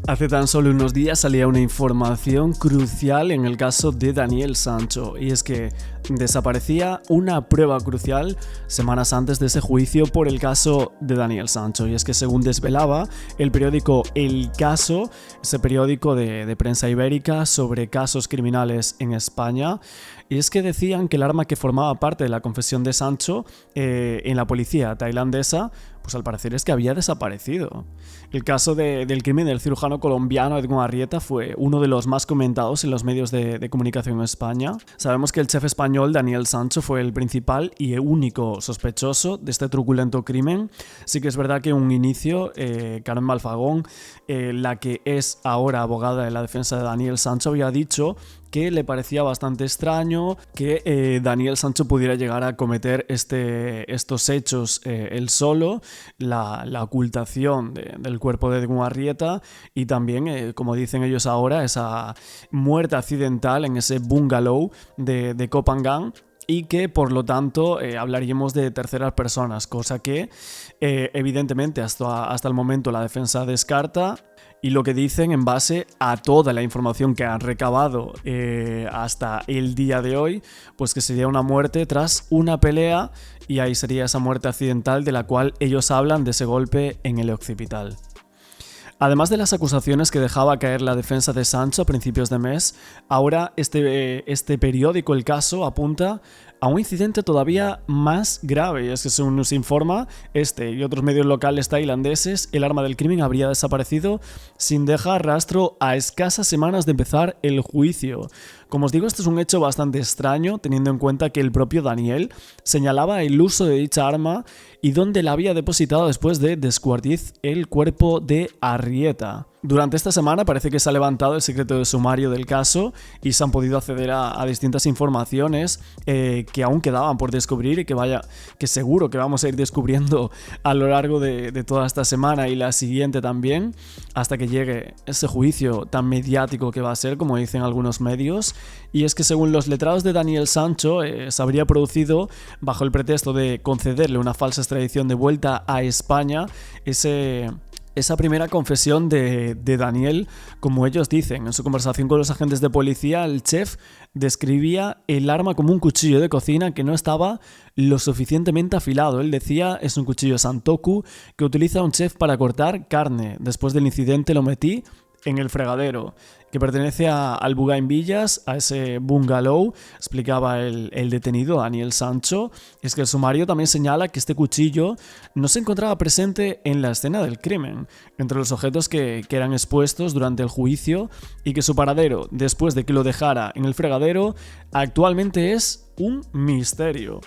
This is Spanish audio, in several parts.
Hace tan solo unos días salía una información crucial en el caso de Daniel Sancho, y es que desaparecía una prueba crucial semanas antes de ese juicio por el caso de Daniel Sancho, y es que según desvelaba el periódico El Caso, ese periódico de prensa ibérica sobre casos criminales en España, y es que decían que el arma que formaba parte de la confesión de Sancho en la policía tailandesa, pues al parecer es que había desaparecido. El caso del crimen del cirujano colombiano Edgar Arrieta fue uno de los más comentados en los medios de comunicación en España. Sabemos que el chef español Daniel Sancho fue el principal y único sospechoso de este truculento crimen. Sí que es verdad que en un inicio, Carmen Malfagón, la que es ahora abogada de la defensa de Daniel Sancho, había dicho que le parecía bastante extraño que Daniel Sancho pudiera llegar a cometer estos hechos él solo, la ocultación del cuerpo de Edgar Arrieta y también, como dicen ellos ahora, esa muerte accidental en ese bungalow de Koh Phangan, y que por lo tanto hablaríamos de terceras personas, cosa que evidentemente hasta el momento la defensa descarta. Y lo que dicen en base a toda la información que han recabado hasta el día de hoy, pues que sería una muerte tras una pelea, y ahí sería esa muerte accidental de la cual ellos hablan, de ese golpe en el occipital. Además de las acusaciones que dejaba caer la defensa de Sancho a principios de mes, ahora este periódico El Caso apunta a un incidente todavía más grave, y es que según nos informa y otros medios locales tailandeses, el arma del crimen habría desaparecido sin dejar rastro a escasas semanas de empezar el juicio. Como os digo, esto es un hecho bastante extraño, teniendo en cuenta que el propio Daniel señalaba el uso de dicha arma y dónde la había depositado después de descuartizar el cuerpo de Arrieta. Durante esta semana parece que se ha levantado el secreto de sumario del caso y se han podido acceder a distintas informaciones que aún quedaban por descubrir y que seguro que vamos a ir descubriendo a lo largo de toda esta semana y la siguiente también, hasta que llegue ese juicio tan mediático que va a ser, como dicen algunos medios. Y es que según los letrados de Daniel Sancho, se habría producido, bajo el pretexto de concederle una falsa extradición de vuelta a España, esa primera confesión de Daniel. Como ellos dicen, en su conversación con los agentes de policía, el chef describía el arma como un cuchillo de cocina que no estaba lo suficientemente afilado. Él decía, es un cuchillo santoku que utiliza un chef para cortar carne. Después del incidente lo metí en el fregadero, que pertenece al Bugain Villas, a ese bungalow, explicaba el detenido Daniel Sancho. Es que el sumario también señala que este cuchillo no se encontraba presente en la escena del crimen, entre los objetos que eran expuestos durante el juicio, y que su paradero, después de que lo dejara en el fregadero, actualmente es un misterio.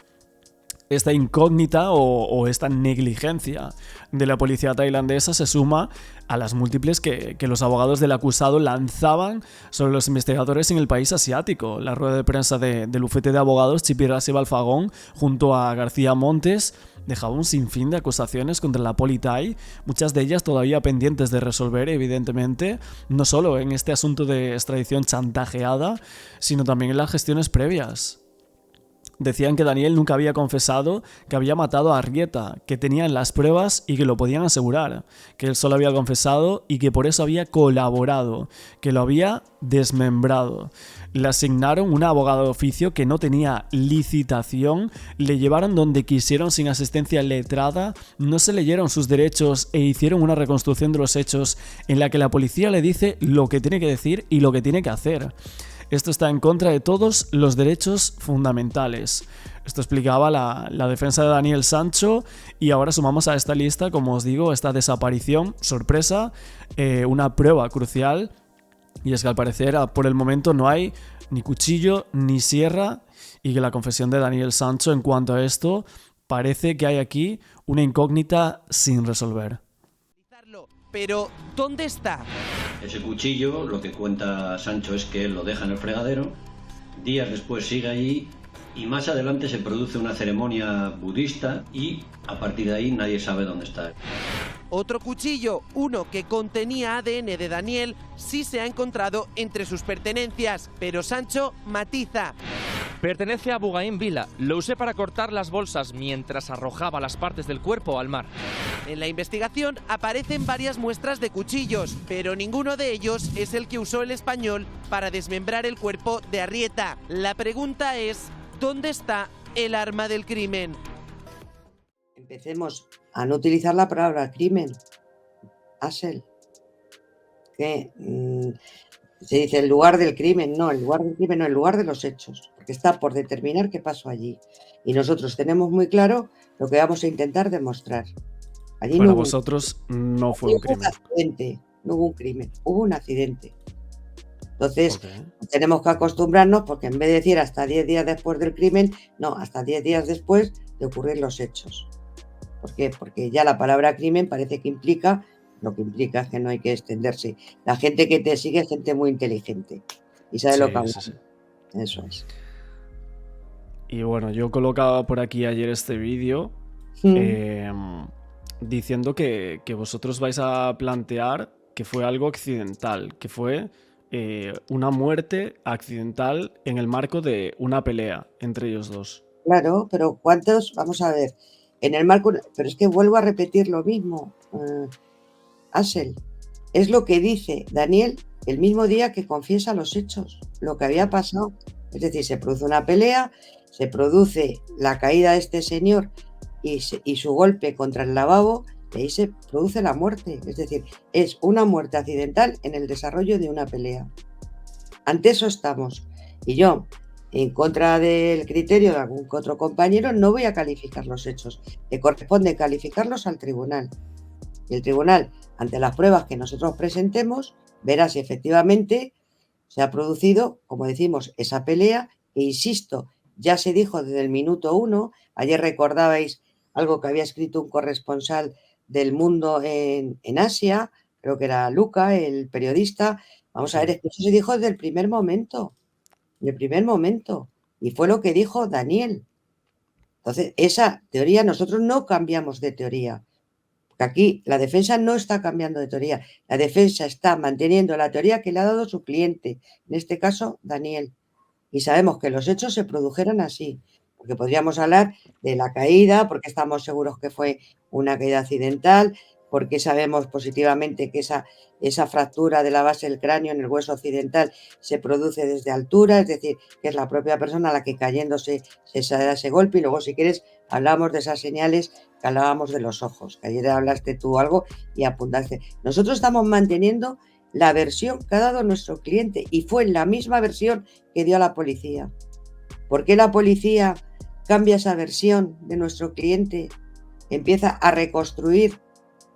Esta incógnita o esta negligencia de la policía tailandesa se suma a las múltiples que los abogados del acusado lanzaban sobre los investigadores en el país asiático. La rueda de prensa del bufete de abogados Chipirasi Balfagón junto a García Montes dejaba un sinfín de acusaciones contra la poli thai, muchas de ellas todavía pendientes de resolver, evidentemente, no solo en este asunto de extradición chantajeada, sino también en las gestiones previas. Decían que Daniel nunca había confesado que había matado a Arrieta, que tenían las pruebas y que lo podían asegurar, que él solo había confesado y que por eso había colaborado, que lo había desmembrado. Le asignaron una abogada de oficio que no tenía licitación, le llevaron donde quisieron sin asistencia letrada, no se leyeron sus derechos e hicieron una reconstrucción de los hechos en la que la policía le dice lo que tiene que decir y lo que tiene que hacer. Esto está en contra de todos los derechos fundamentales. Esto explicaba la defensa de Daniel Sancho, y ahora sumamos a esta lista, como os digo, esta desaparición, sorpresa, una prueba crucial, y es que al parecer por el momento no hay ni cuchillo ni sierra, y que la confesión de Daniel Sancho en cuanto a esto parece que hay aquí una incógnita sin resolver. Pero, ¿dónde está? Ese cuchillo, lo que cuenta Sancho es que él lo deja en el fregadero, días después sigue allí y más adelante se produce una ceremonia budista y a partir de ahí nadie sabe dónde está. Otro cuchillo, uno que contenía ADN de Daniel, sí se ha encontrado entre sus pertenencias, pero Sancho matiza. Pertenece a Bugaín Vila. Lo usé para cortar las bolsas mientras arrojaba las partes del cuerpo al mar. En la investigación aparecen varias muestras de cuchillos, pero ninguno de ellos es el que usó el español para desmembrar el cuerpo de Arrieta. La pregunta es, ¿dónde está el arma del crimen? Empecemos a no utilizar la palabra crimen, Asel, que se dice el lugar del crimen, no, el lugar del crimen no, el lugar de los hechos, porque está por determinar qué pasó allí. Y nosotros tenemos muy claro lo que vamos a intentar demostrar. Allí Para no hubo, vosotros no fue un hubo un crimen. accidente, no hubo un crimen, hubo un accidente. Entonces, Ok. tenemos que acostumbrarnos porque en vez de decir hasta 10 días después del crimen, no, hasta 10 días después de ocurrir los hechos. ¿Por qué? Porque ya la palabra crimen parece que implica, lo que implica es que no hay que extenderse. La gente que te sigue es gente muy inteligente y sabe lo que Sí, habla. sí, sí. Eso es. Y bueno, yo colocaba por aquí ayer este vídeo diciendo que vosotros vais a plantear que fue algo accidental, que fue una muerte accidental en el marco de una pelea entre ellos dos. Claro, pero ¿cuántos? Vamos a ver. En el marco, pero es que vuelvo a repetir lo mismo, Asel. Es lo que dice Daniel el mismo día que confiesa los hechos, lo que había pasado. Es decir, se produce una pelea, se produce la caída de este señor y su golpe contra el lavabo, y ahí se produce la muerte. Es decir, es una muerte accidental en el desarrollo de una pelea. Ante eso estamos. Y yo, en contra del criterio de algún que otro compañero, no voy a calificar los hechos. Le corresponde calificarlos al tribunal. Y el tribunal, ante las pruebas que nosotros presentemos, verá si efectivamente se ha producido, como decimos, esa pelea. E insisto, ya se dijo desde el minuto 1. Ayer recordabais algo que había escrito un corresponsal del Mundo en Asia, creo que era Luca, el periodista. Vamos a ver, Sí. es que eso se dijo desde el primer momento. De primer momento. Y fue lo que dijo Daniel. Entonces, esa teoría, nosotros no cambiamos de teoría. Porque aquí la defensa no está cambiando de teoría. La defensa está manteniendo la teoría que le ha dado su cliente, en este caso, Daniel. Y sabemos que los hechos se produjeron así. Porque podríamos hablar de la caída, porque estamos seguros que fue una caída accidental, porque sabemos positivamente que esa fractura de la base del cráneo en el hueso occidental se produce desde altura, es decir, que es la propia persona la que cayéndose se da ese golpe. Y luego, si quieres, hablamos de esas señales que hablábamos de los ojos, que ayer hablaste tú algo y apuntaste. Nosotros estamos manteniendo la versión que ha dado nuestro cliente y fue la misma versión que dio a la policía. ¿Por qué la policía cambia esa versión de nuestro cliente? Empieza a reconstruir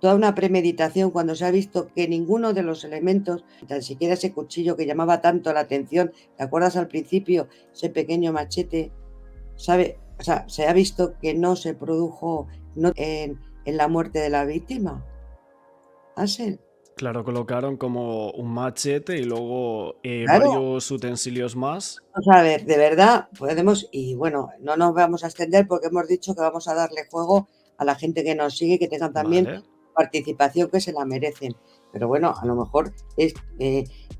toda una premeditación cuando se ha visto que ninguno de los elementos, tan siquiera ese cuchillo que llamaba tanto la atención, ¿te acuerdas al principio? Ese pequeño machete, ¿sabe? O sea, se ha visto que no se produjo en la muerte de la víctima. Asel. Claro, colocaron como un machete y luego Claro, varios utensilios más. vamos a ver, de verdad podemos, y bueno, no nos vamos a extender porque hemos dicho que vamos a darle juego a la gente que nos sigue y que tengan también Vale. participación que se la merecen. Pero bueno, a lo mejor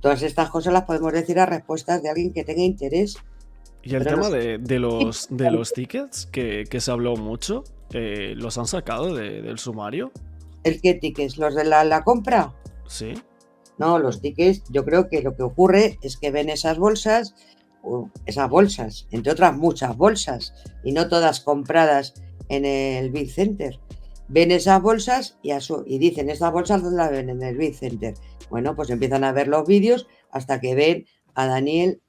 todas estas cosas las podemos decir a respuestas de alguien que tenga interés. Y el Pero no tema sé. de los tickets, que se habló mucho, ¿los han sacado del sumario? ¿El qué tickets? ¿Los de la compra? Sí. No, los tickets, yo creo que lo que ocurre es que ven esas bolsas, entre otras muchas bolsas, y no todas compradas en el Big Center. Ven esas bolsas y dicen, estas bolsas ¿dónde las ven? En el Big Center. Bueno, pues empiezan a ver los vídeos hasta que ven a Daniel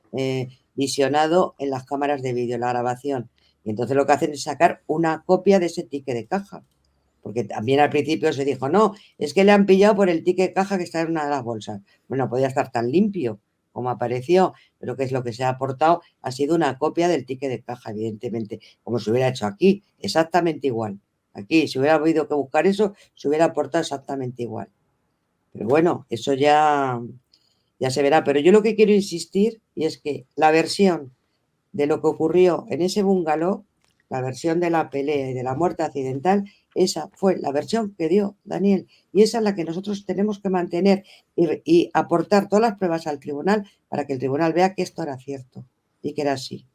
visionado en las cámaras de vídeo, la grabación. Y entonces lo que hacen es sacar una copia de ese ticket de caja. Porque también al principio se dijo, no, es que le han pillado por el ticket de caja que está en una de las bolsas. Bueno, podía estar tan limpio como apareció, pero que es lo que se ha aportado, ha sido una copia del ticket de caja, evidentemente, como se hubiera hecho aquí, exactamente igual. Aquí, si hubiera habido que buscar eso, se hubiera aportado exactamente igual. Pero bueno, eso ya se verá. Pero yo lo que quiero insistir y es que la versión de lo que ocurrió en ese bungalow, la versión de la pelea y de la muerte accidental, esa fue la versión que dio Daniel. Y esa es la que nosotros tenemos que mantener y aportar todas las pruebas al tribunal para que el tribunal vea que esto era cierto y que era así.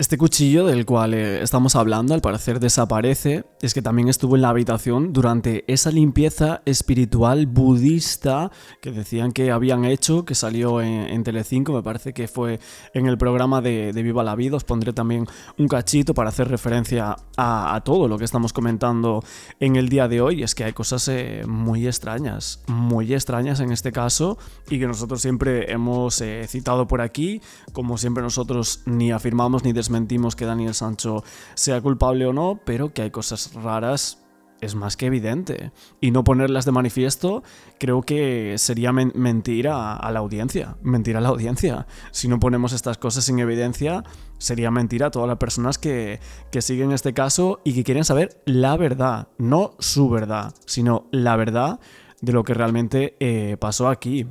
Este cuchillo del cual estamos hablando, al parecer desaparece, es que también estuvo en la habitación durante esa limpieza espiritual budista que decían que habían hecho, que salió en Telecinco, me parece que fue en el programa de Viva la Vida. Os pondré también un cachito para hacer referencia a todo lo que estamos comentando en el día de hoy. Es que hay cosas muy extrañas en este caso, y que nosotros siempre hemos citado por aquí. Como siempre, nosotros ni afirmamos ni desmentimos que Daniel Sancho sea culpable o no, pero que hay cosas raras es más que evidente. Y no ponerlas de manifiesto creo que sería mentir a la audiencia. Mentir a la audiencia. Si no ponemos estas cosas en evidencia, sería mentir a todas las personas que siguen este caso y que quieren saber la verdad. No su verdad, sino la verdad de lo que realmente pasó aquí.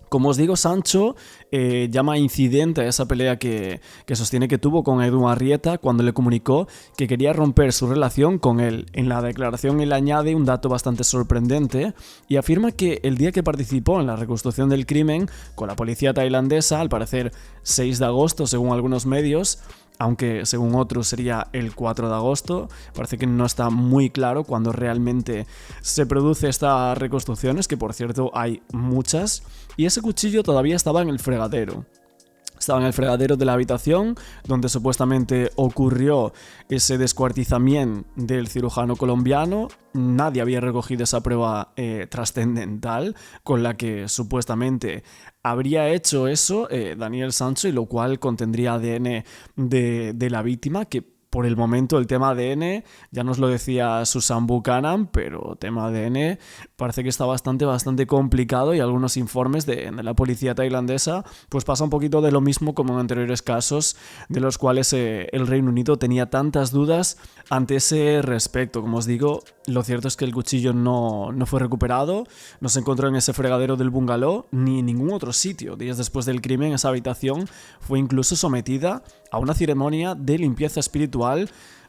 Como os digo, Sancho llama incidente a esa pelea que sostiene que tuvo con Edu Arrieta cuando le comunicó que quería romper su relación con él. En la declaración él añade un dato bastante sorprendente y afirma que el día que participó en la reconstrucción del crimen con la policía tailandesa, al parecer 6 de agosto según algunos medios, aunque según otros sería el 4 de agosto, parece que no está muy claro cuándo realmente se produce esta reconstrucción, es que por cierto hay muchas, y ese cuchillo todavía estaba en el fregadero. Estaba en el fregadero de la habitación donde supuestamente ocurrió ese descuartizamiento del cirujano colombiano. Nadie había recogido esa prueba trascendental con la que supuestamente habría hecho eso Daniel Sancho, y lo cual contendría ADN de la víctima, que por el momento el tema ADN, ya nos lo decía Susan Buchanan, pero tema ADN parece que está bastante complicado, y algunos informes de la policía tailandesa pues pasa un poquito de lo mismo como en anteriores casos de los cuales el Reino Unido tenía tantas dudas ante ese respecto. Como os digo, lo cierto es que el cuchillo no fue recuperado, no se encontró en ese fregadero del bungalow ni en ningún otro sitio. Días después del crimen, esa habitación fue incluso sometida a una ceremonia de limpieza espiritual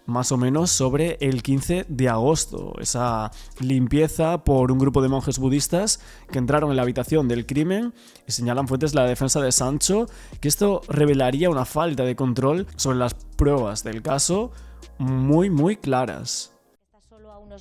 más o menos sobre el 15 de agosto. Esa limpieza por un grupo de monjes budistas que entraron en la habitación del crimen, y señalan fuentes de la defensa de Sancho que esto revelaría una falta de control sobre las pruebas del caso muy claras.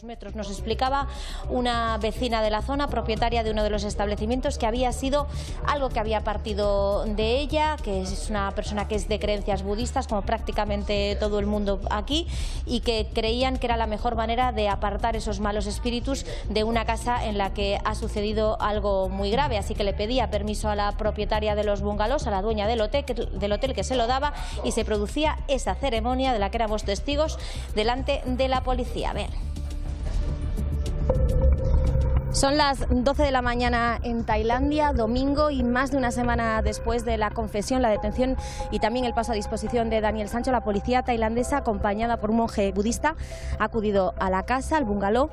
Metros. Nos explicaba una vecina de la zona, propietaria de uno de los establecimientos, que había sido algo que había partido de ella, que es una persona que es de creencias budistas, como prácticamente todo el mundo aquí, y que creían que era la mejor manera de apartar esos malos espíritus de una casa en la que ha sucedido algo muy grave. Así que le pedía permiso a la propietaria de los bungalows, a la dueña del hotel que se lo daba, y se producía esa ceremonia de la que éramos testigos delante de la policía. A ver. Son las 12 de la mañana en Tailandia, domingo, y más de una semana después de la confesión, la detención y también el paso a disposición de Daniel Sancho, la policía tailandesa, acompañada por un monje budista, ha acudido a la casa, al bungalow,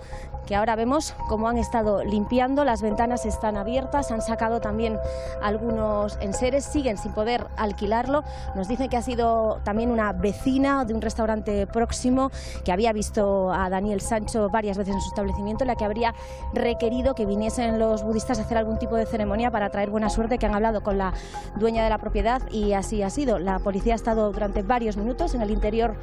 que ahora vemos cómo han estado limpiando. Las ventanas están abiertas, han sacado también algunos enseres, siguen sin poder alquilarlo. Nos dicen que ha sido también una vecina de un restaurante próximo que había visto a Daniel Sancho varias veces en su establecimiento, la que habría requerido que viniesen los budistas a hacer algún tipo de ceremonia para traer buena suerte, que han hablado con la dueña de la propiedad, y así ha sido. La policía ha estado durante varios minutos en el interior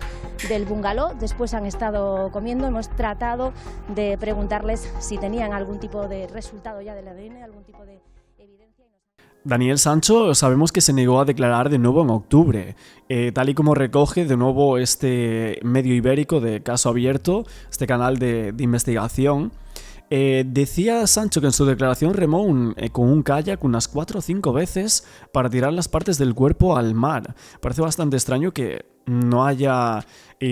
del bungalow, después han estado comiendo, hemos tratado de preguntarles si tenían algún tipo de resultado ya del ADN, algún tipo de evidencia. Daniel Sancho sabemos que se negó a declarar de nuevo en octubre, tal y como recoge de nuevo este medio ibérico de Caso Abierto, este canal de investigación. Decía Sancho que en su declaración remó con un kayak unas 4 o 5 veces para tirar las partes del cuerpo al mar. Parece bastante extraño que no haya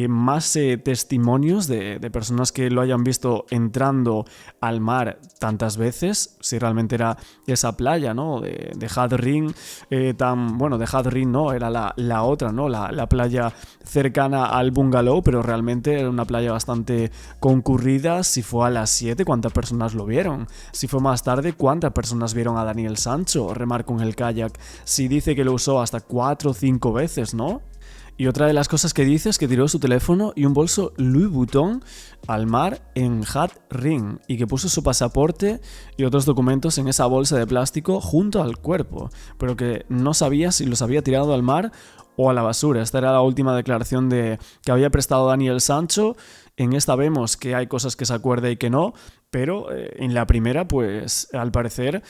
más testimonios de personas que lo hayan visto entrando al mar tantas veces, si realmente era esa playa, ¿no? de Hat Ring, de Hat Ring no, era la otra, ¿no? La playa cercana al bungalow, pero realmente era una playa bastante concurrida. Si fue a las 7, ¿cuántas personas lo vieron? Si fue más tarde, ¿cuántas personas vieron a Daniel Sancho remar con el kayak? Si dice que lo usó hasta 4 o 5 veces, ¿no? Y otra de las cosas que dice es que tiró su teléfono y un bolso Louis Vuitton al mar en Hat Ring y que puso su pasaporte y otros documentos en esa bolsa de plástico junto al cuerpo, pero que no sabía si los había tirado al mar o a la basura. Esta era la última declaración que había prestado Daniel Sancho. En esta vemos que hay cosas que se acuerda y que no, pero en la primera, pues al parecer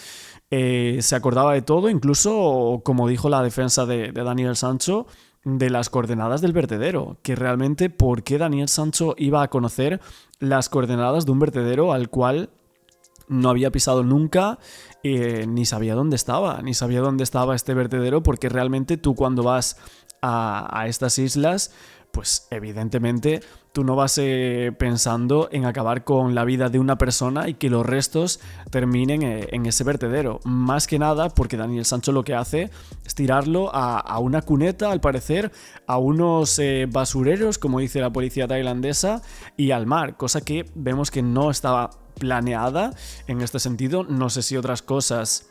se acordaba de todo, incluso, como dijo la defensa de Daniel Sancho, de las coordenadas del vertedero, que realmente por qué Daniel Sancho iba a conocer las coordenadas de un vertedero al cual no había pisado nunca, ni sabía dónde estaba este vertedero, porque realmente tú cuando vas a estas islas, pues evidentemente tú no vas pensando en acabar con la vida de una persona y que los restos terminen en ese vertedero. Más que nada porque Daniel Sancho lo que hace es tirarlo a una cuneta, al parecer, a unos basureros, como dice la policía tailandesa, y al mar, cosa que vemos que no estaba planeada en este sentido. No sé si otras cosas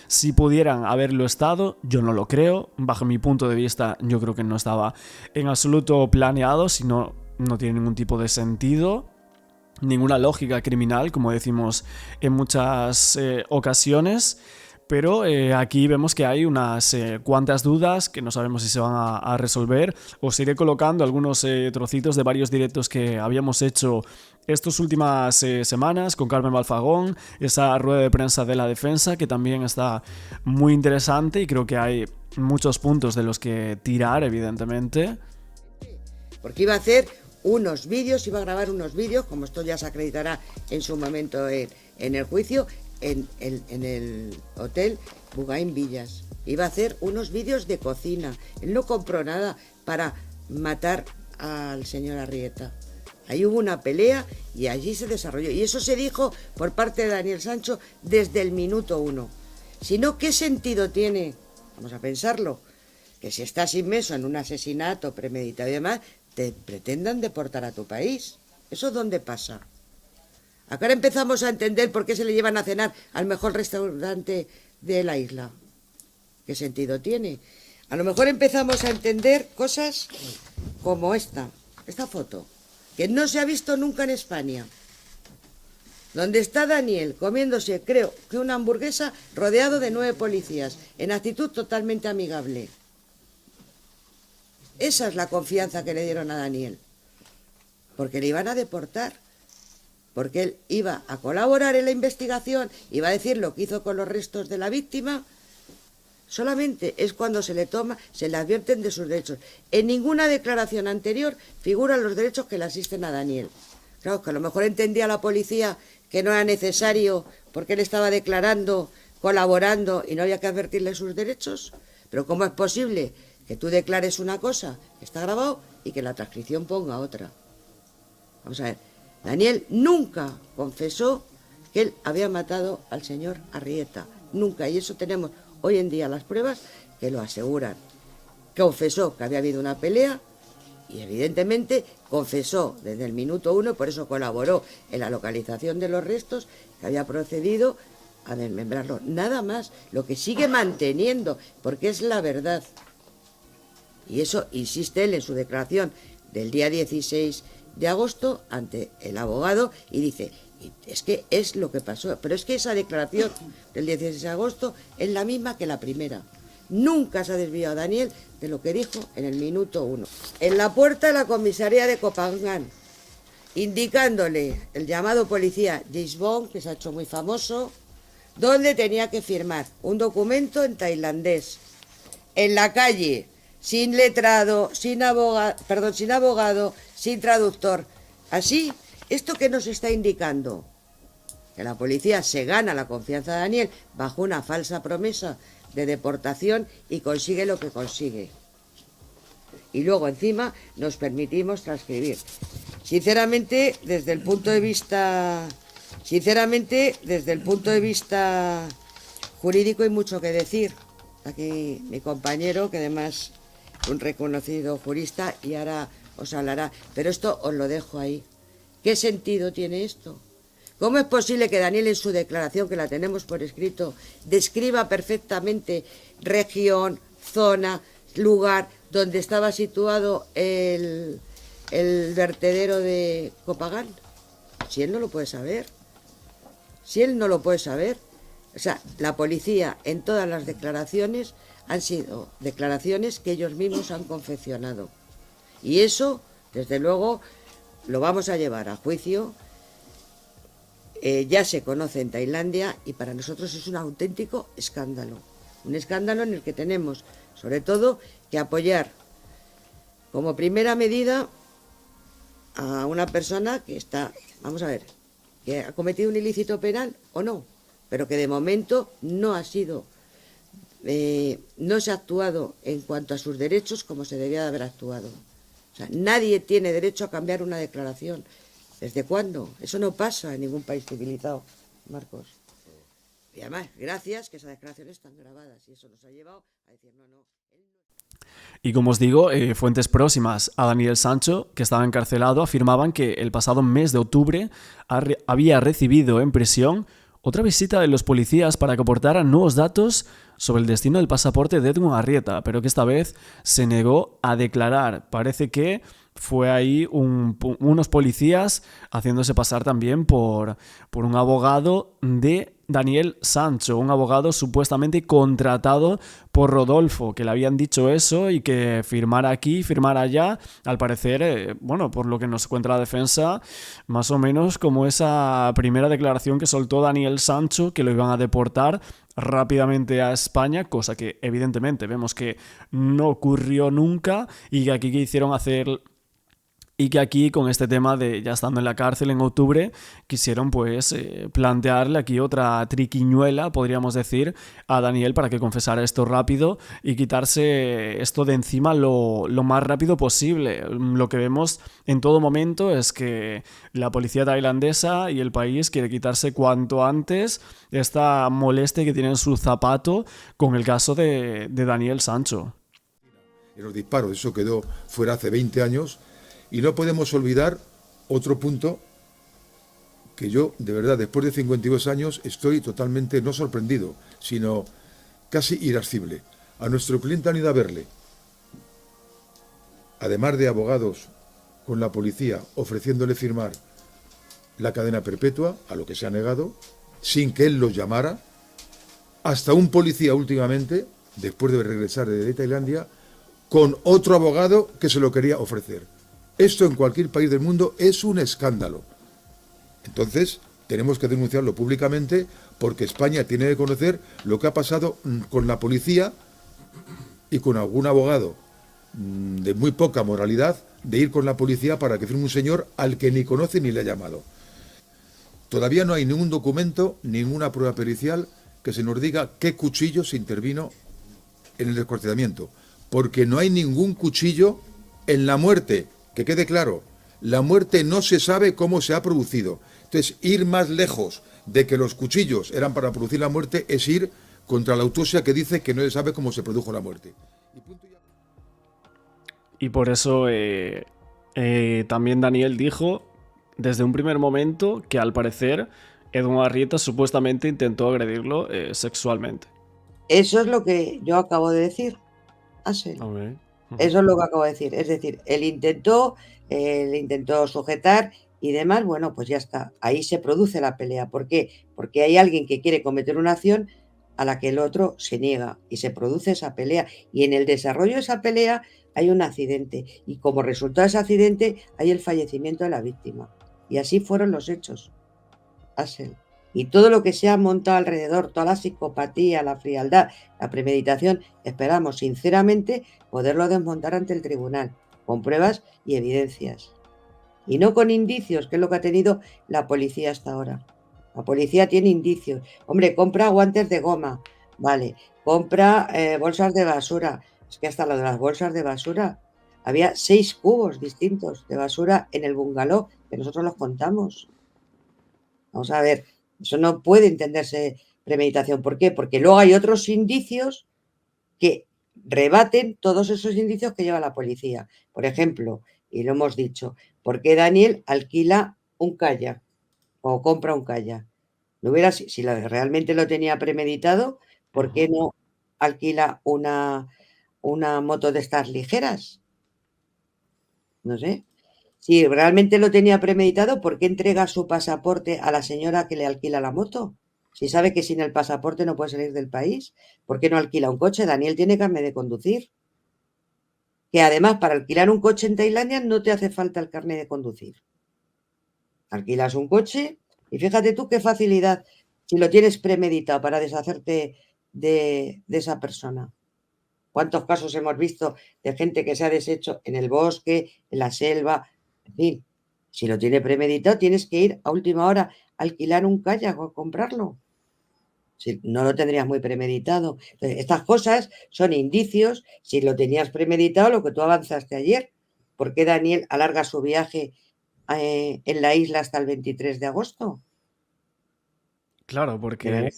si pudieran haberlo estado, yo no lo creo. Bajo mi punto de vista, yo creo que no estaba en absoluto planeado, sino no tiene ningún tipo de sentido, ninguna lógica criminal, como decimos en muchas ocasiones. Pero aquí vemos que hay unas cuantas dudas que no sabemos si se van a resolver. Os iré colocando algunos trocitos de varios directos que habíamos hecho estas últimas semanas con Carmen Balfagón, esa rueda de prensa de la defensa que también está muy interesante y creo que hay muchos puntos de los que tirar, evidentemente. Porque iba a hacer unos vídeos, iba a grabar unos vídeos, como esto ya se acreditará en su momento en el juicio, en el hotel Bugain Villas. Iba a hacer unos vídeos de cocina. Él no compró nada para matar al señor Arrieta. Ahí hubo una pelea y allí se desarrolló. Y eso se dijo por parte de Daniel Sancho desde el minuto 1. Si no, ¿qué sentido tiene? Vamos a pensarlo. Que si estás inmerso en un asesinato premeditado y demás, te pretendan deportar a tu país. ¿Eso dónde pasa? Acá empezamos a entender por qué se le llevan a cenar al mejor restaurante de la isla. ¿Qué sentido tiene? A lo mejor empezamos a entender cosas como esta foto, que no se ha visto nunca en España, donde está Daniel comiéndose, creo que una hamburguesa, rodeado de 9 policías, en actitud totalmente amigable. Esa es la confianza que le dieron a Daniel, porque le iban a deportar. Porque él iba a colaborar en la investigación, iba a decir lo que hizo con los restos de la víctima. Solamente es cuando se le advierten de sus derechos. En ninguna declaración anterior figuran los derechos que le asisten a Daniel. Claro, que a lo mejor entendía la policía que no era necesario porque él estaba declarando, colaborando y no había que advertirle sus derechos. Pero ¿cómo es posible que tú declares una cosa que está grabado y que la transcripción ponga otra? Vamos a ver. Daniel nunca confesó que él había matado al señor Arrieta, nunca, y eso tenemos hoy en día las pruebas que lo aseguran. Confesó que había habido una pelea y evidentemente confesó desde el minuto 1, por eso colaboró en la localización de los restos, que había procedido a desmembrarlo. Nada más, lo que sigue manteniendo, porque es la verdad. Y eso insiste él en su declaración del día 16 de agosto ante el abogado y dice, es que es lo que pasó, pero es que esa declaración del 16 de agosto es la misma que la primera. Nunca se ha desviado Daniel de lo que dijo en el minuto 1. En la puerta de la comisaría de Kopangan, indicándole el llamado policía James Bond, que se ha hecho muy famoso, donde tenía que firmar un documento en tailandés, en la calle, sin letrado, sin abogado, sin traductor. Así, ¿esto qué nos está indicando? Que la policía se gana la confianza de Daniel bajo una falsa promesa de deportación y consigue lo que consigue. Y luego encima nos permitimos transcribir. Sinceramente, desde el punto de vista jurídico hay mucho que decir. Aquí mi compañero, que además es un reconocido jurista, y ahora os hablará, pero esto os lo dejo ahí. ¿Qué sentido tiene esto? ¿Cómo es posible que Daniel en su declaración, que la tenemos por escrito, describa perfectamente región, zona, lugar, donde estaba situado el vertedero de Copagán? Si él no lo puede saber. Si él no lo puede saber. O sea, la policía en todas las declaraciones han sido declaraciones que ellos mismos han confeccionado. Y eso, desde luego, lo vamos a llevar a juicio. Ya se conoce en Tailandia y para nosotros es un auténtico escándalo. Un escándalo en el que tenemos, sobre todo, que apoyar como primera medida a una persona que está, vamos a ver, que ha cometido un ilícito penal o no, pero que de momento no ha sido, no se ha actuado en cuanto a sus derechos como se debía de haber actuado. O sea, nadie tiene derecho a cambiar una declaración. ¿Desde cuándo? Eso no pasa en ningún país civilizado, Marcos. Y además, gracias que esas declaraciones están grabadas y eso nos ha llevado a decir no. Y como os digo, fuentes próximas a Daniel Sancho, que estaba encarcelado, afirmaban que el pasado mes de octubre había recibido en prisión otra visita de los policías para que aportaran nuevos datos sobre el destino del pasaporte de Edwin Arrieta, pero que esta vez se negó a declarar. Parece que fue ahí unos policías haciéndose pasar también por un abogado de Daniel Sancho, un abogado supuestamente contratado por Rodolfo, que le habían dicho eso y que firmara aquí, firmara allá. Al parecer, por lo que nos cuenta la defensa, más o menos como esa primera declaración que soltó Daniel Sancho, que lo iban a deportar rápidamente a España, cosa que evidentemente vemos que no ocurrió nunca y que aquí quisieron hacer... Y que aquí, con este tema de ya estando en la cárcel en octubre, quisieron pues plantearle aquí otra triquiñuela, podríamos decir, a Daniel para que confesara esto rápido y quitarse esto de encima lo más rápido posible. Lo que vemos en todo momento es que la policía tailandesa y el país quiere quitarse cuanto antes esta molestia que tiene en su zapato con el caso de Daniel Sancho. En los disparos, eso quedó fuera hace 20 años. Y no podemos olvidar otro punto que yo, de verdad, después de 52 años, estoy totalmente no sorprendido, sino casi irascible. A nuestro cliente han ido a verle, además de abogados con la policía, ofreciéndole firmar la cadena perpetua, a lo que se ha negado, sin que él los llamara, hasta un policía últimamente, después de regresar de Tailandia, con otro abogado que se lo quería ofrecer. Esto en cualquier país del mundo es un escándalo. Entonces, tenemos que denunciarlo públicamente porque España tiene que conocer lo que ha pasado con la policía y con algún abogado de muy poca moralidad de ir con la policía para que firme un señor al que ni conoce ni le ha llamado. Todavía no hay ningún documento, ninguna prueba pericial que se nos diga qué cuchillo se intervino en el descuartizamiento, porque no hay ningún cuchillo en la muerte. Que quede claro, la muerte no se sabe cómo se ha producido. Entonces, ir más lejos de que los cuchillos eran para producir la muerte es ir contra la autopsia que dice que no se sabe cómo se produjo la muerte. Y por eso también Daniel dijo desde un primer momento que al parecer Edwin Arrieta supuestamente intentó agredirlo sexualmente. Eso es lo que yo acabo de decir, Asel. Okay. Eso es lo que acabo de decir. Es decir, él le intentó sujetar y demás, bueno, pues ya está. Ahí se produce la pelea. ¿Por qué? Porque hay alguien que quiere cometer una acción a la que el otro se niega y se produce esa pelea. Y en el desarrollo de esa pelea hay un accidente y como resultado de ese accidente hay el fallecimiento de la víctima. Y así fueron los hechos, Asel. Y todo lo que se ha montado alrededor, toda la psicopatía, la frialdad, la premeditación, esperamos sinceramente poderlo desmontar ante el tribunal, con pruebas y evidencias. Y no con indicios, que es lo que ha tenido la policía hasta ahora. La policía tiene indicios. Hombre, compra guantes de goma, vale. Compra bolsas de basura. Es que hasta lo de las bolsas de basura. Había 6 cubos distintos de basura en el bungalow, que nosotros los contamos. Vamos a ver. Eso no puede entenderse premeditación. ¿Por qué? Porque luego hay otros indicios que rebaten todos esos indicios que lleva la policía. Por ejemplo, y lo hemos dicho, ¿por qué Daniel alquila un kayak o compra un kayak? Si realmente lo tenía premeditado, ¿por qué no alquila una una moto de estas ligeras. No sé. Si realmente lo tenía premeditado, ¿por qué entrega su pasaporte a la señora que le alquila la moto? Si sabe que sin el pasaporte no puede salir del país, ¿por qué no alquila un coche? Daniel tiene carnet de conducir. Que además, para alquilar un coche en Tailandia no te hace falta el carnet de conducir. Alquilas un coche y fíjate tú qué facilidad si lo tienes premeditado para deshacerte de esa persona. ¿Cuántos casos hemos visto de gente que se ha deshecho en el bosque, en la selva? En fin, si lo tiene premeditado, tienes que ir a última hora a alquilar un kayak o a comprarlo. Si no lo tendrías muy premeditado. Entonces, estas cosas son indicios, si lo tenías premeditado, lo que tú avanzaste ayer. ¿Por qué Daniel alarga su viaje en la isla hasta el 23 de agosto? Claro, porque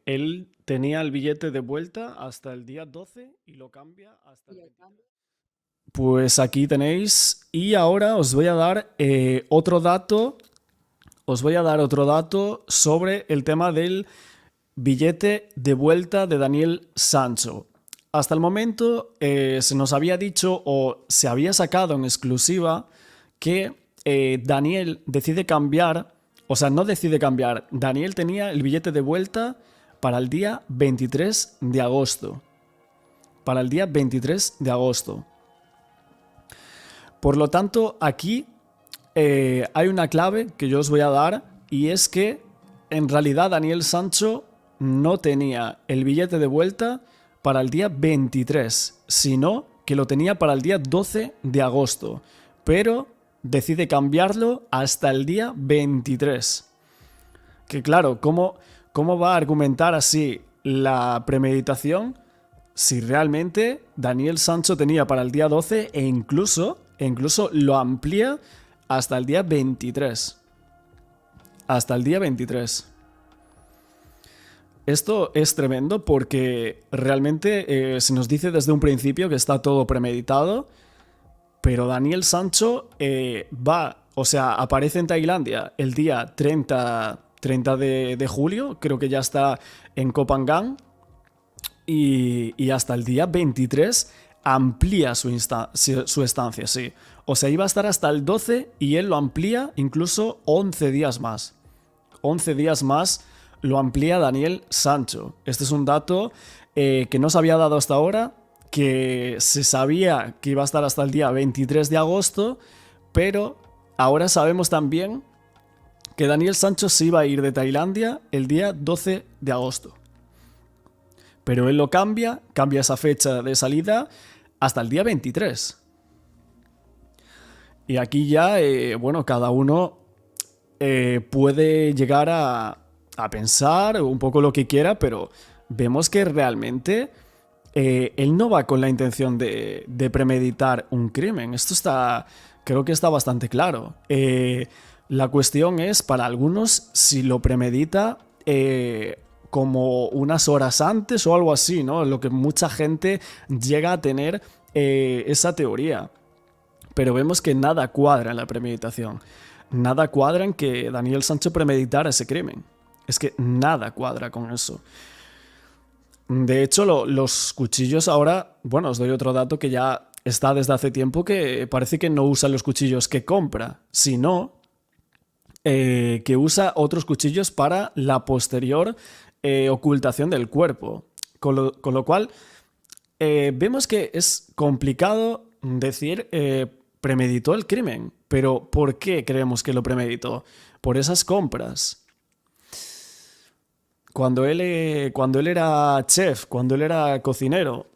él tenía el billete de vuelta hasta el día 12 y lo cambia hasta el 23. Pues aquí tenéis, y ahora os voy a dar otro dato. Os voy a dar otro dato sobre el tema del billete de vuelta de Daniel Sancho. Hasta el momento se nos había dicho o se había sacado en exclusiva que Daniel decide cambiar, o sea, no decide cambiar, Daniel tenía el billete de vuelta para el día 23 de agosto. Para el día 23 de agosto. Por lo tanto, aquí hay una clave que yo os voy a dar, y es que en realidad Daniel Sancho no tenía el billete de vuelta para el día 23, sino que lo tenía para el día 12 de agosto, pero decide cambiarlo hasta el día 23. Que claro, ¿cómo va a argumentar así la premeditación si realmente Daniel Sancho tenía para el día 12 e incluso lo amplía hasta el día 23? Hasta el día 23. Esto es tremendo porque realmente se nos dice desde un principio que está todo premeditado, pero Daniel Sancho aparece en Tailandia el día 30 de julio, creo que ya está en Koh Phangan, y hasta el día 23 amplía su estancia, sí. O sea, iba a estar hasta el 12 y él lo amplía incluso 11 días más. 11 días más lo amplía Daniel Sancho. Este es un dato que no se había dado hasta ahora, que se sabía que iba a estar hasta el día 23 de agosto, pero ahora sabemos también que Daniel Sancho se iba a ir de Tailandia el día 12 de agosto. Pero él lo cambia esa fecha de salida hasta el día 23. Y aquí ya, cada uno puede llegar a pensar un poco lo que quiera, pero vemos que realmente él no va con la intención de premeditar un crimen. Esto creo que está bastante claro. La cuestión es, para algunos, si lo premedita como unas horas antes o algo así, ¿no? Lo que mucha gente llega a tener esa teoría. Pero vemos que nada cuadra en la premeditación. Nada cuadra en que Daniel Sancho premeditara ese crimen. Es que nada cuadra con eso. De hecho, los cuchillos ahora... Bueno, os doy otro dato que ya está desde hace tiempo, que parece que no usa los cuchillos que compra, sino que usa otros cuchillos para la posterior ocultación del cuerpo. Con lo cual, vemos que es complicado decir premeditó el crimen. Pero ¿por qué creemos que lo premeditó? Por esas compras. Cuando él era chef, cuando él era cocinero,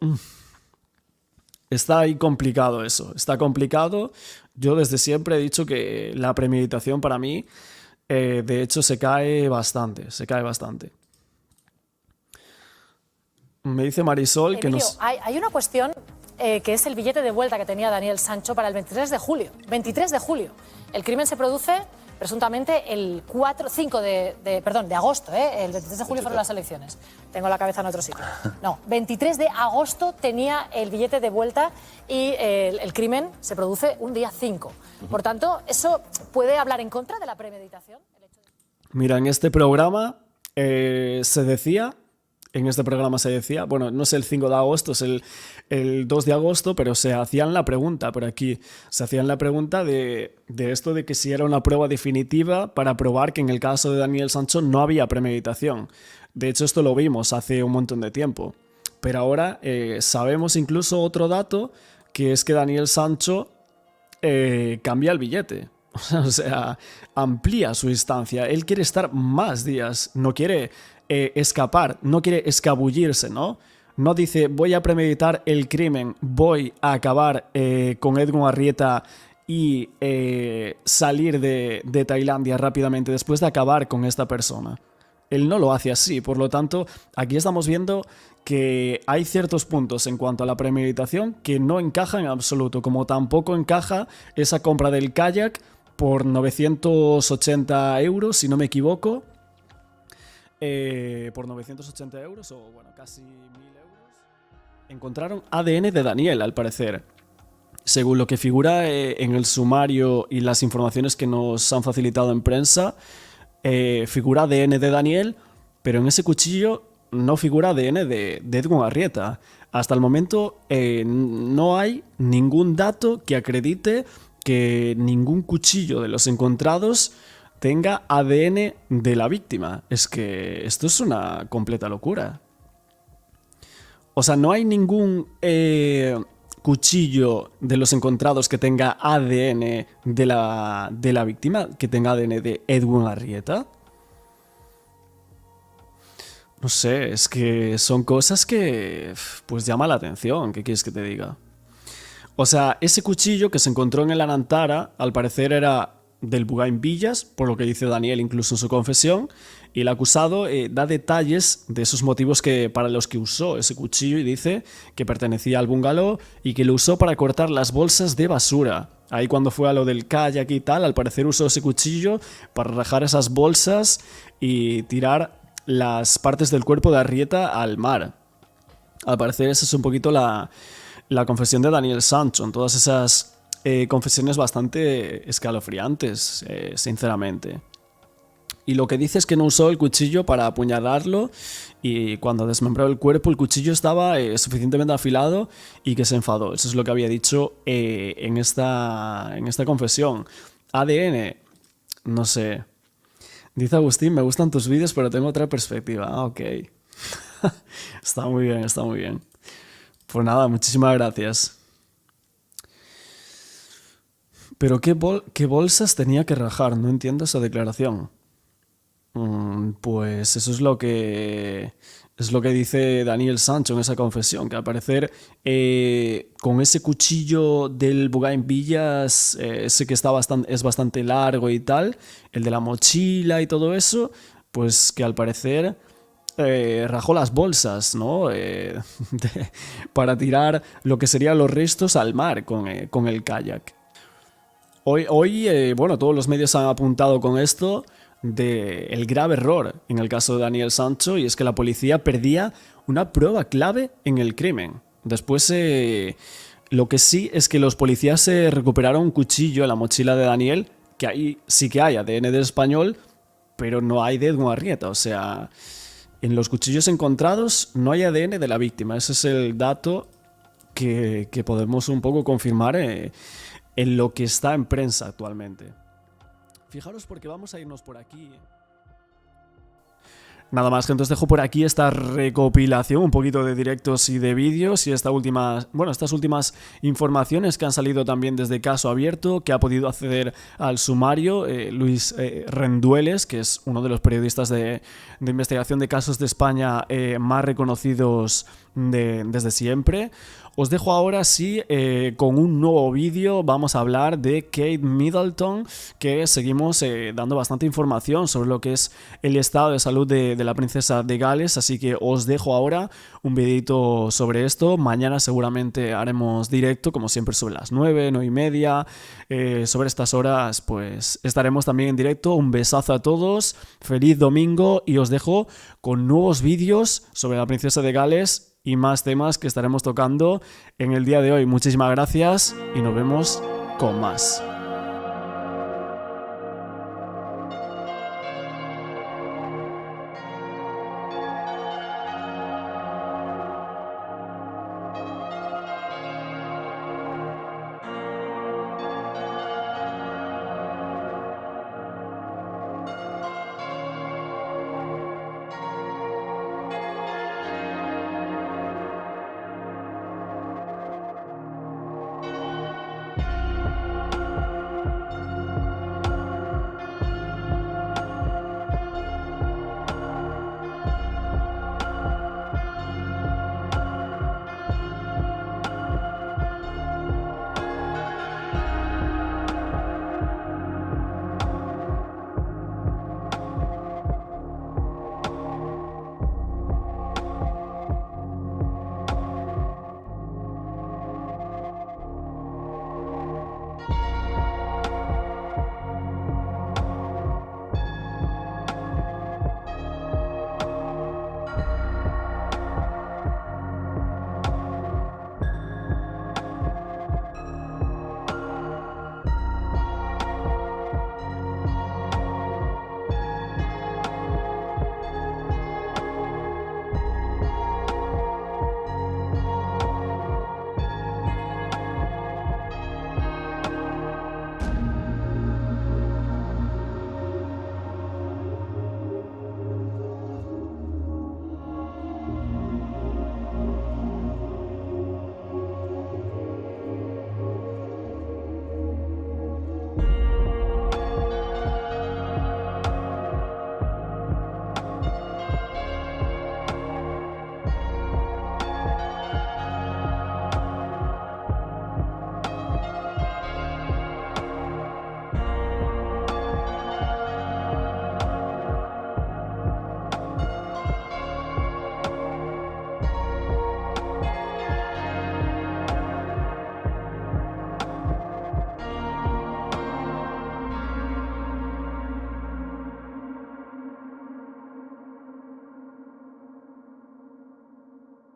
está ahí complicado eso. Está complicado. Yo desde siempre he dicho que la premeditación para mí, de hecho, se cae bastante. Se cae bastante. Me dice Marisol que nos... Hay una cuestión que es el billete de vuelta que tenía Daniel Sancho para el 23 de julio. 23 de julio. El crimen se produce presuntamente el 5 de agosto, El 23 de julio fueron las elecciones. Tengo la cabeza en otro sitio. No, 23 de agosto tenía el billete de vuelta y el crimen se produce un día 5. Por tanto, ¿eso puede hablar en contra de la premeditación? Mira, en este programa se decía en este programa se decía, bueno, no es el 5 de agosto, es el 2 de agosto, pero se hacían la pregunta por aquí. Se hacían la pregunta de esto de que si era una prueba definitiva para probar que en el caso de Daniel Sancho no había premeditación. De hecho, esto lo vimos hace un montón de tiempo. Pero ahora sabemos incluso otro dato, que es que Daniel Sancho cambia el billete. O sea, amplía su instancia. Él quiere estar más días, no quiere escapar, no quiere escabullirse, ¿no? No dice, voy a premeditar el crimen, voy a acabar con Edwin Arrieta y salir de Tailandia rápidamente después de acabar con esta persona. Él no lo hace así, por lo tanto, aquí estamos viendo que hay ciertos puntos en cuanto a la premeditación que no encajan en absoluto, como tampoco encaja esa compra del kayak por 980 euros, si no me equivoco. Por 980 euros, o bueno, casi 1000 euros. Encontraron ADN de Daniel, al parecer. Según lo que figura en el sumario y las informaciones que nos han facilitado en prensa, figura ADN de Daniel, pero en ese cuchillo no figura ADN de Edwin Arrieta. Hasta el momento no hay ningún dato que acredite que ningún cuchillo de los encontrados tenga ADN de la víctima. Es que esto es una completa locura. O sea, no hay ningún cuchillo de los encontrados que tenga ADN de la víctima, que tenga ADN de Edwin Arrieta. No sé, es que son cosas que pues llama la atención. ¿Qué quieres que te diga? O sea, ese cuchillo que se encontró en el Anantara, al parecer era del Bugain Villas, por lo que dice Daniel incluso en su confesión, y el acusado da detalles de esos motivos para los que usó ese cuchillo y dice que pertenecía al bungalow y que lo usó para cortar las bolsas de basura. Ahí cuando fue a lo del kayak y tal, al parecer usó ese cuchillo para rajar esas bolsas y tirar las partes del cuerpo de Arrieta al mar. Al parecer esa es un poquito la confesión de Daniel Sancho, en todas esas confesiones bastante escalofriantes, sinceramente. Y lo que dice es que no usó el cuchillo para apuñalarlo y cuando desmembró el cuerpo el cuchillo estaba suficientemente afilado y que se enfadó. Eso es lo que había dicho en esta confesión. ADN, no sé. Dice Agustín, me gustan tus vídeos pero tengo otra perspectiva. Ah, ok. Está muy bien, está muy bien. Pues nada, muchísimas gracias. Pero ¿qué bolsas tenía que rajar? No entiendo esa declaración. Pues eso es lo que dice Daniel Sancho en esa confesión, que al parecer con ese cuchillo del Bugain Villas, ese que es bastante largo y tal, el de la mochila y todo eso, pues que al parecer rajó las bolsas, ¿no? Para tirar lo que serían los restos al mar con el kayak. Hoy bueno, todos los medios han apuntado con esto del grave error en el caso de Daniel Sancho, y es que la policía perdía una prueba clave en el crimen. Después lo que sí es que los policías recuperaron un cuchillo en la mochila de Daniel, que ahí sí que hay ADN del español, pero no hay de Edwin Arrieta. O sea, en los cuchillos encontrados no hay ADN de la víctima. Ese es el dato que podemos un poco confirmar en lo que está en prensa actualmente. Fijaros porque vamos a irnos por aquí. Nada más, gente, os dejo por aquí esta recopilación, un poquito de directos y de vídeos y estas últimas informaciones que han salido también desde Caso Abierto, que ha podido acceder al sumario Luis Rendueles, que es uno de los periodistas de investigación de casos de España más reconocidos desde siempre. Os dejo ahora sí con un nuevo vídeo. Vamos a hablar de Kate Middleton, que seguimos dando bastante información sobre lo que es el estado de salud de la princesa de Gales, así que os dejo ahora un videito sobre esto. Mañana seguramente haremos directo, como siempre, sobre las 9, 9:30. Sobre estas horas pues estaremos también en directo. Un besazo a todos, feliz domingo, y os dejo con nuevos vídeos sobre la princesa de Gales y más temas que estaremos tocando en el día de hoy. Muchísimas gracias y nos vemos con más.